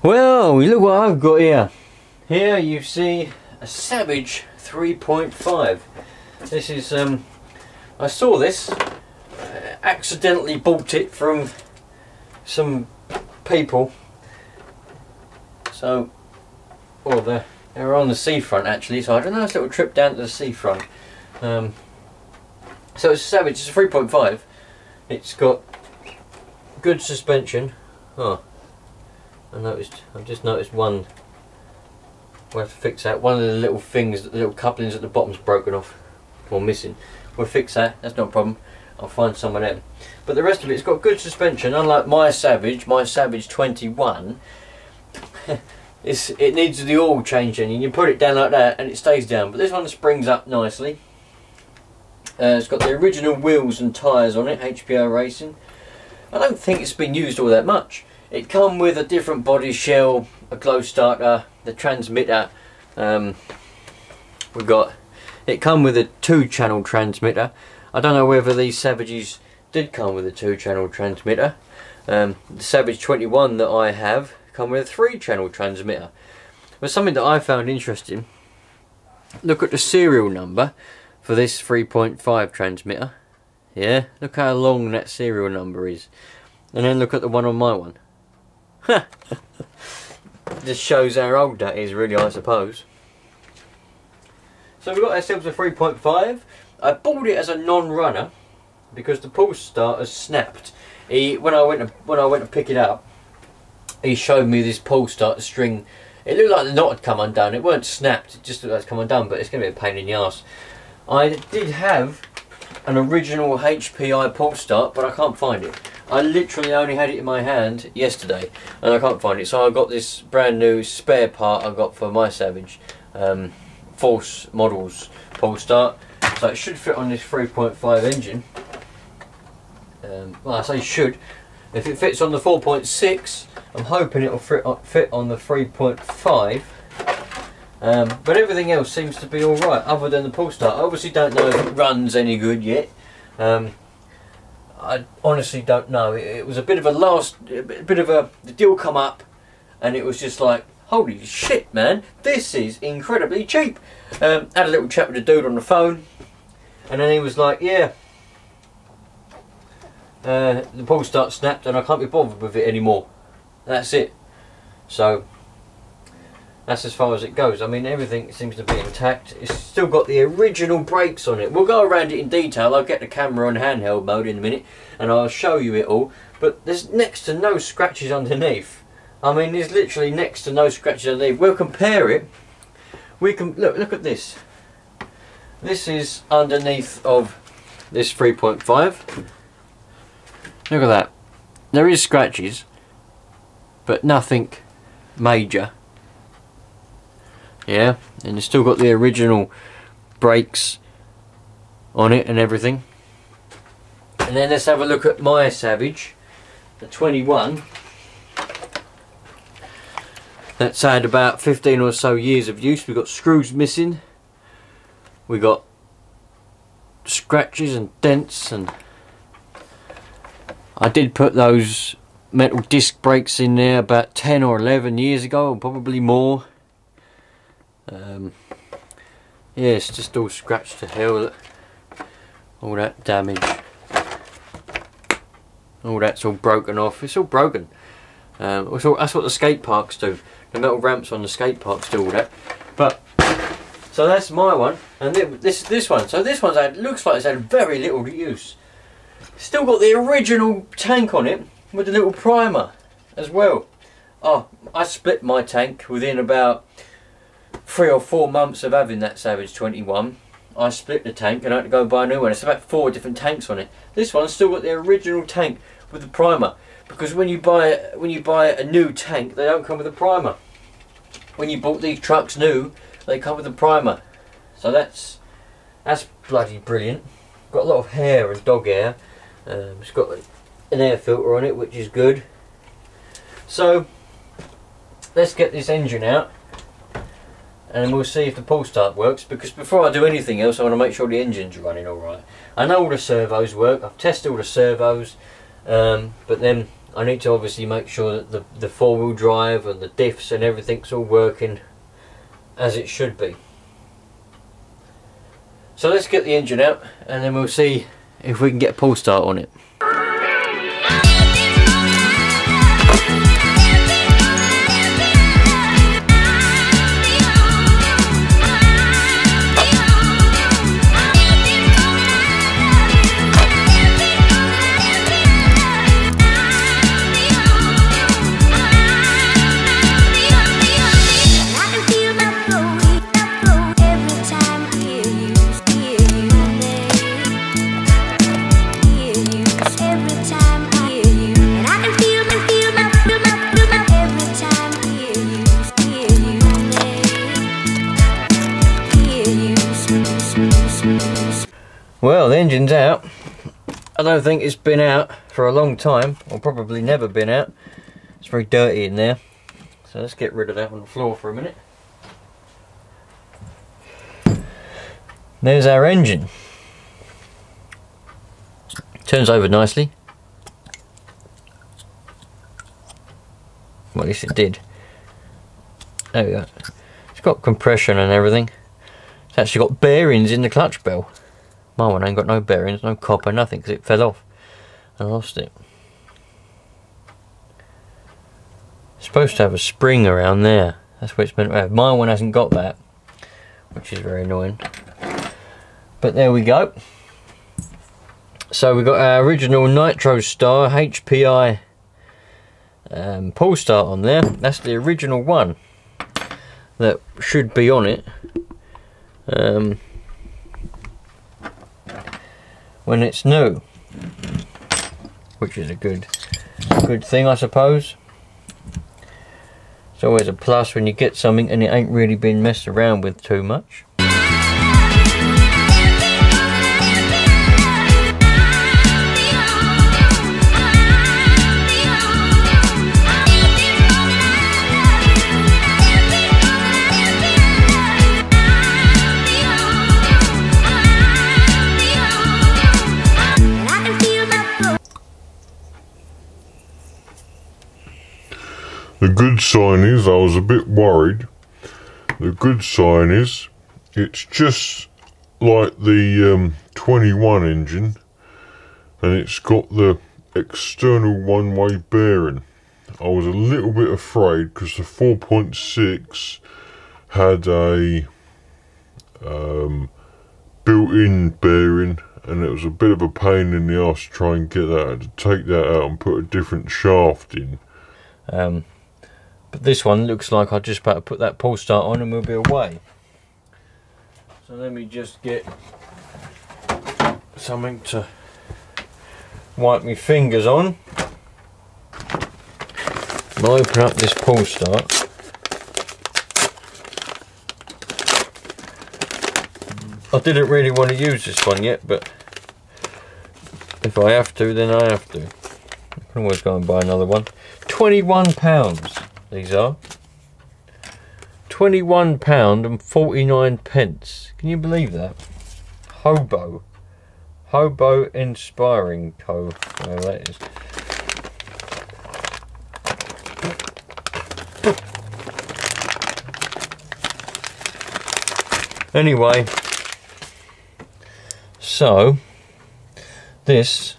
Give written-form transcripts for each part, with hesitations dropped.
Well, look what I've got here. Here you see a Savage 3.5. This is, I saw this, accidentally bought it from some people. So, well, they're on the seafront actually, so I had a nice little trip down to the seafront. So it's a Savage, it's a 3.5. It's got good suspension. Oh, I've just noticed one. We'll have to fix that. One of the little things, the little couplings at the bottom's broken off or missing. We'll fix that. That's not a problem. I'll find someone else. But the rest of it's got good suspension. Unlike my Savage 21, it needs the oil changing, and you put it down like that and it stays down. But this one springs up nicely. It's got the original wheels and tyres on it, HPI Racing. I don't think it's been used all that much. It come with a different body shell, a glow starter, the transmitter. It come with a 2-channel transmitter. I don't know whether these Savages did come with a 2-channel transmitter. The Savage 21 that I have come with a 3-channel transmitter. But something that I found interesting, look at the serial number for this 3.5 transmitter. Yeah, look how long that serial number is. And then look at the one on my one. Just shows how old that is really, I suppose. So we've got ourselves a 3.5. I bought it as a non-runner because the pull start has snapped. When I went to pick it up, he showed me this pull start string. It looked like the knot had come undone. It weren't snapped, it just looked like it's come undone, but it's going to be a pain in the arse. I did have an original HPI pull start, but I can't find it. I literally only had it in my hand yesterday and I can't find it, so I got this brand new spare part I got for my Savage, Force Models pull start. So it should fit on this 3.5 engine. Well, I say should. If it fits on the 4.6, I'm hoping it'll fit on the 3.5. But everything else seems to be alright other than the pull start. I obviously don't know if it runs any good yet. I honestly don't know. It was a bit of the deal come up and it was just like, holy shit man, this is incredibly cheap. Had a little chat with the dude on the phone and then he was like, yeah, the pull start snapped and I can't be bothered with it anymore. That's it. So that's as far as it goes. I mean, everything seems to be intact. It's still got the original brakes on it. We'll go around it in detail. I'll get the camera on handheld mode in a minute and I'll show you it all. But there's next to no scratches underneath. I mean, there's literally next to no scratches underneath. We'll compare it. We can look at this. This is underneath of this 3.5. Look at that. There is scratches, but nothing major. Yeah, and it's still got the original brakes on it and everything. And then let's have a look at my Savage, the 21. That's had about 15 or so years of use. We've got screws missing. We got scratches and dents, and I did put those metal disc brakes in there about 10 or 11 years ago, or probably more. Yeah, it's just all scratched to hell. All that damage, all that's all broken off. It's all broken. That's what the skate parks do. The metal ramps on the skate parks do all that. But so that's my one, and this one. So this one's looks like it's had very little use. Still got the original tank on it with the little primer as well. Oh, I split my tank within about 3 or 4 months of having that Savage 21. I split the tank and I had to go and buy a new one. It's about 4 different tanks on it. This one's still got the original tank with the primer, because when you buy a new tank, they don't come with a primer. When you bought these trucks new, they come with a primer. So that's bloody brilliant. Got a lot of hair and dog hair. It's got an air filter on it, which is good. So let's get this engine out and we'll see if the pull start works, because before I do anything else I want to make sure the engine's running alright. I know all the servos work, I've tested all the servos, but then I need to obviously make sure that the four-wheel drive and the diffs and everything's all working as it should be. So let's get the engine out and then we'll see if we can get a pull start on it. Well, the engine's out. I don't think it's been out for a long time, or probably never been out. It's very dirty in there. So let's get rid of that on the floor for a minute. There's our engine. Turns over nicely. Well, at least it did. There we go. It's got compression and everything. It's actually got bearings in the clutch bell. My one ain't got no bearings, no copper, nothing, because it fell off. I lost it. It's supposed to have a spring around there. That's what it's meant to have. My one hasn't got that, which is very annoying. But there we go. So we've got our original Nitro Star HPI pull start on there. That's the original one that should be on it. When it's new, which is a good thing, I suppose. It's always a plus when you get something and it ain't really been messed around with too much. The good sign is, I was a bit worried. The good sign is, it's just like the 21 engine, and it's got the external one-way bearing. I was a little bit afraid because the 4.6 had a built-in bearing, and it was a bit of a pain in the arse to try and get that. I had to take that out and put a different shaft in. But this one looks like I just about to put that pull start on and we'll be away. So let me just get something to wipe my fingers on. I'll open up this pull start. I didn't really want to use this one yet, but if I have to, then I have to. I can always go and buy another one. £21 these are. £21 and 49 pence. Can you believe that? Hobo Inspiring Co. Whatever that is. Anyway, so this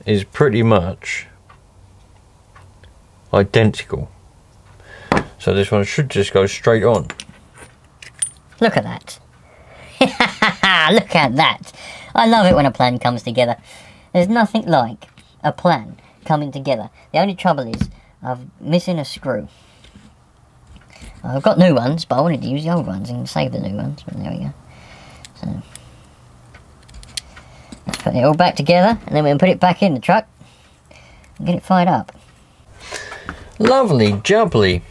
is pretty much identical. So this one should just go straight on. Look at that. Look at that. I love it when a plan comes together. There's nothing like a plan coming together. The only trouble is I'm missing a screw. I've got new ones, but I wanted to use the old ones and save the new ones. But there we go. So let's put it all back together, and then we can put it back in the truck and get it fired up. Lovely jubbly.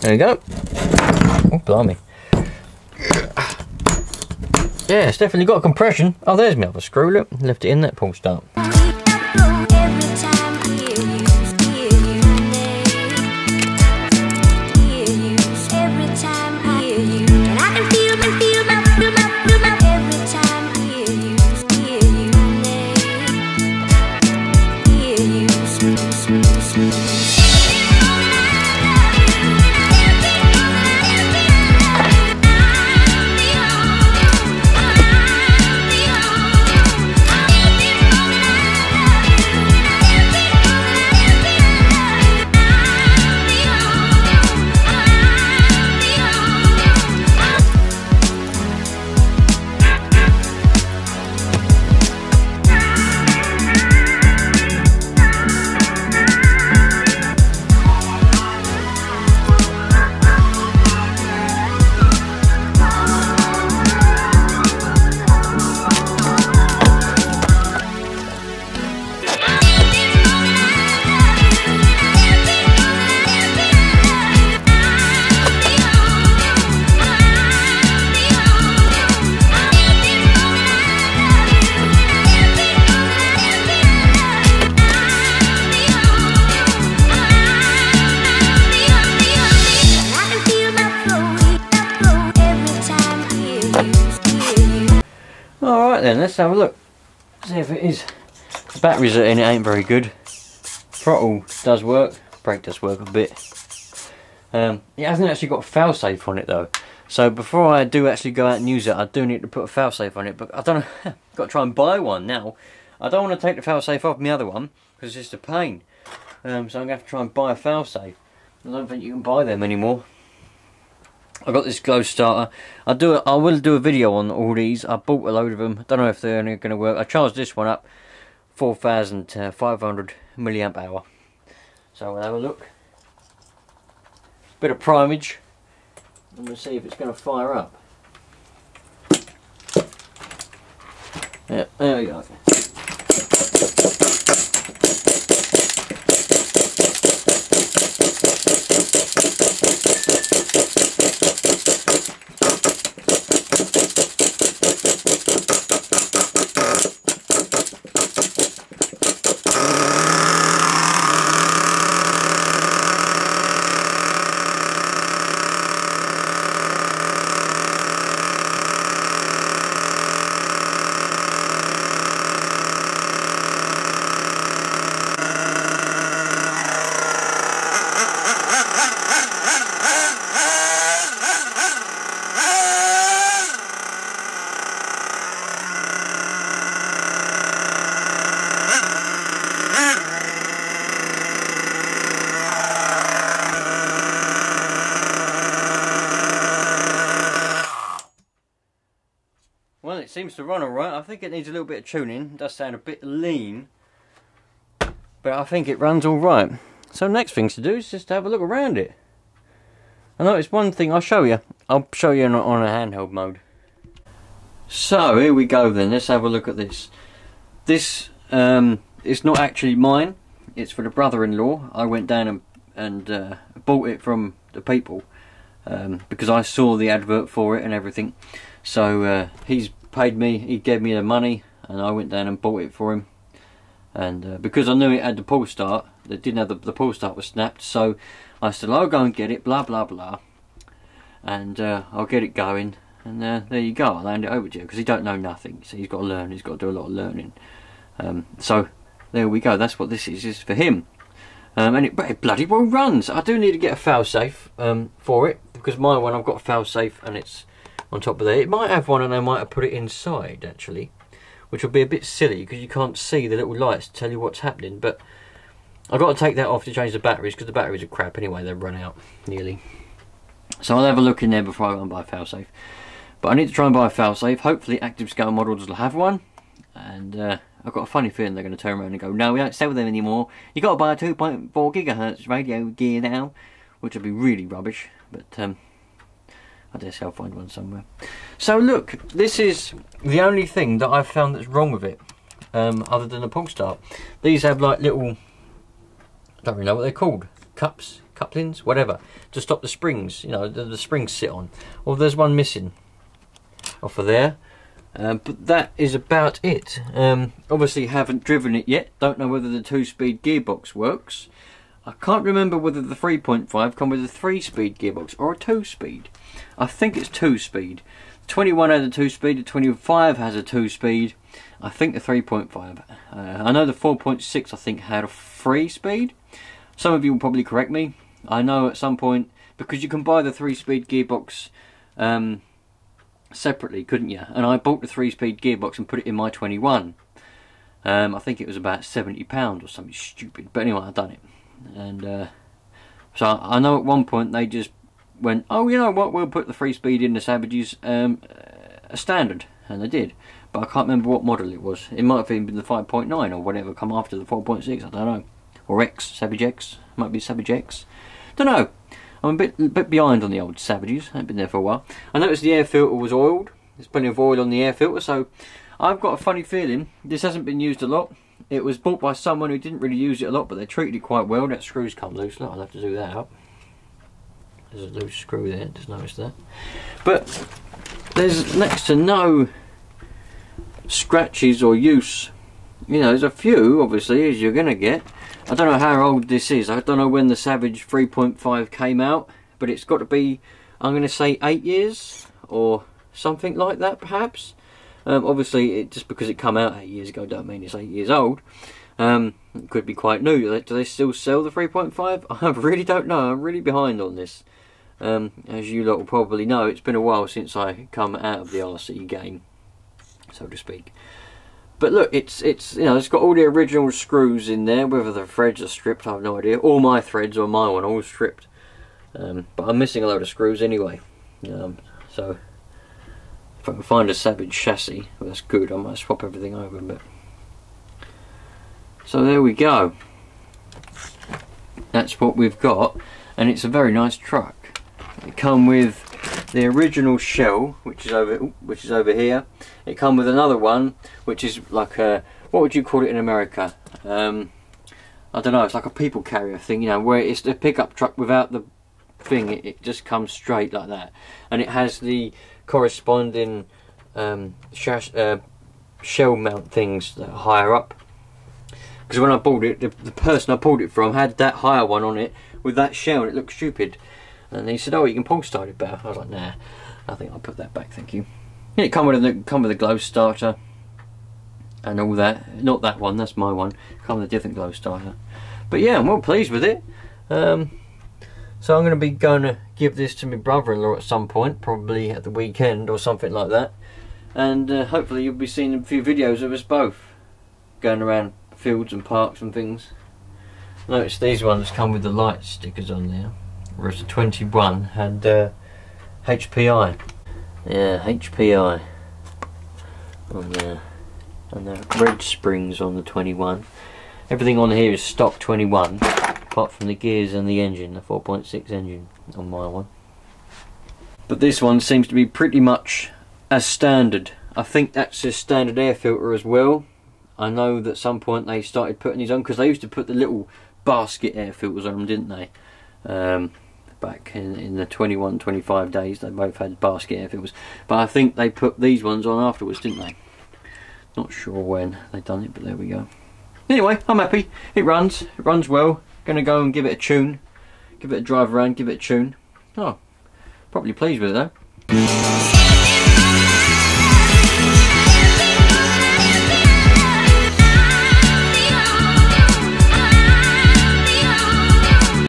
There we go. Oh, blimey. Yeah, it's definitely got compression. Oh, there's my other screw. Look, left it in that pull start. then, let's have a look. See if it is. The batteries in it ain't very good. Throttle does work, brake does work a bit. It hasn't actually got a failsafe on it though. So before I do actually go out and use it, I do need to put a failsafe on it. But I don't know, got to try and buy one now. I don't want to take the failsafe off my other one because it's just a pain. So I'm going to have to try and buy a failsafe. I don't think you can buy them anymore. I got this glow starter. I will do a video on all these. I bought a load of them. Don't know if they're going to work. I charged this one up 4,500 milliamp hour. So we'll have a look. Bit of primage. And we'll see if it's going to fire up. Yeah, there we go. Well, it seems to run alright. I think it needs a little bit of tuning. It does sound a bit lean, but I think it runs alright. So next thing to do is just have a look around it. I noticed one thing. I'll show you on a handheld mode. So here we go then. Let's have a look at this. This is not actually mine. It's for the brother-in-law. I went down and bought it from the people because I saw the advert for it and everything. So he's paid me, he gave me the money, and I went down and bought it for him. And because I knew it had the pull start, it didn't have the pull start was snapped, so I said I'll go and get it, blah blah blah, and I'll get it going. And there you go, I'll hand it over to you, because he don't know nothing, so he's got to learn, he's got to do a lot of learning. So there we go, that's what this is for him. And it bloody well runs. I do need to get a failsafe for it, because my one I've got a failsafe and it's on top of there. It might have one and they might have put it inside actually, which will be a bit silly because you can't see the little lights to tell you what's happening. But I've got to take that off to change the batteries because the batteries are crap anyway, they've run out nearly. So I'll have a look in there before I go and buy a failsafe. But I need to try and buy a failsafe. Hopefully Active Scale Models will have one. And I've got a funny feeling they're going to turn around and go, no, we don't sell them anymore. You've got to buy a 2.4 gigahertz radio gear now, which would be really rubbish. But I guess I'll find one somewhere. So look, this is the only thing that I've found that's wrong with it, other than the pull start. These have like little, I don't really know what they're called, couplings, whatever, to stop the springs, you know, the springs sit on. Well, there's one missing off of there, but that is about it. Obviously haven't driven it yet, don't know whether the 2-speed gearbox works. I can't remember whether the 3.5 come with a 3-speed gearbox or a 2-speed. I think it's 2-speed. 21 has a 2-speed, the 25 has a 2-speed. I think the 3.5. I know the 4.6 I think had a 3-speed. Some of you will probably correct me. I know at some point, because you can buy the 3-speed gearbox separately, couldn't you? And I bought the 3-speed gearbox and put it in my 21. I think it was about £70 or something stupid. But anyway, I've done it. And so I know at one point they just went, oh, you know what, we'll put the 3-speed in the Savages a standard, and they did, but I can't remember what model it was. It might have even been the 5.9 or whatever come after the 4.6, I don't know, or X, Savage X, might be Savage X, don't know. I'm a bit behind on the old Savages, I haven't been there for a while. I noticed the air filter was oiled, there's plenty of oil on the air filter, so I've got a funny feeling this hasn't been used a lot. It was bought by someone who didn't really use it a lot, but they treated it quite well. That screw's come loose. Look, I'll have to do that up. There's a loose screw there, just noticed that. But there's next to no scratches or use. You know, there's a few, obviously, as you're going to get. I don't know how old this is. I don't know when the Savage 3.5 came out, but it's got to be, I'm going to say 8 years or something like that, perhaps. Obviously, just because it come out 8 years ago don't mean it's 8 years old. It could be quite new. Do they still sell the 3.5? I really don't know. I'm really behind on this. As you lot will probably know, it's been a while since I come out of the RC game, so to speak. But look, it's you know, it's got all the original screws in there. Whether the threads are stripped, I have no idea. All my threads on my one all stripped, but I'm missing a load of screws anyway. So if I can find a Savage chassis, well, that's good. I might swap everything over. But so there we go. That's what we've got, and it's a very nice truck. It come with the original shell, which is over here. It come with another one, which is like a, what would you call it in America? I don't know. It's like a people carrier thing, you know, where it's the pickup truck without the thing. It just comes straight like that, and it has the corresponding shell mount things that are higher up. Because when I bought it, the person I bought it from had that higher one on it with that shell, and it looked stupid. And he said, "Oh, you can pull start it better." I was like, "Nah, I think I'll put that back, thank you." And it come with a glow starter and all that. Not that one, that's my one. Come with a different glow starter. But yeah, I'm well pleased with it. So I'm going to be going to give this to my brother-in-law at some point, probably at the weekend or something like that. And hopefully you'll be seeing a few videos of us both going around fields and parks and things. Notice these ones come with the light stickers on there, whereas the 21 had HPI. Yeah, HPI on there, and the red springs on the 21. Everything on here is stock 21, apart from the gears and the engine, the 4.6 engine on my one. But this one seems to be pretty much as standard. I think that's a standard air filter as well. I know that at some point they started putting these on, because they used to put the little basket air filters on them, didn't they? Back in the 21, 25 days, they both had basket air filters. But I think they put these ones on afterwards, didn't they? Not sure when they done it, but there we go. Anyway, I'm happy. It runs well. Gonna go and give it a tune, give it a drive around, give it a tune. Oh, probably pleased with it though.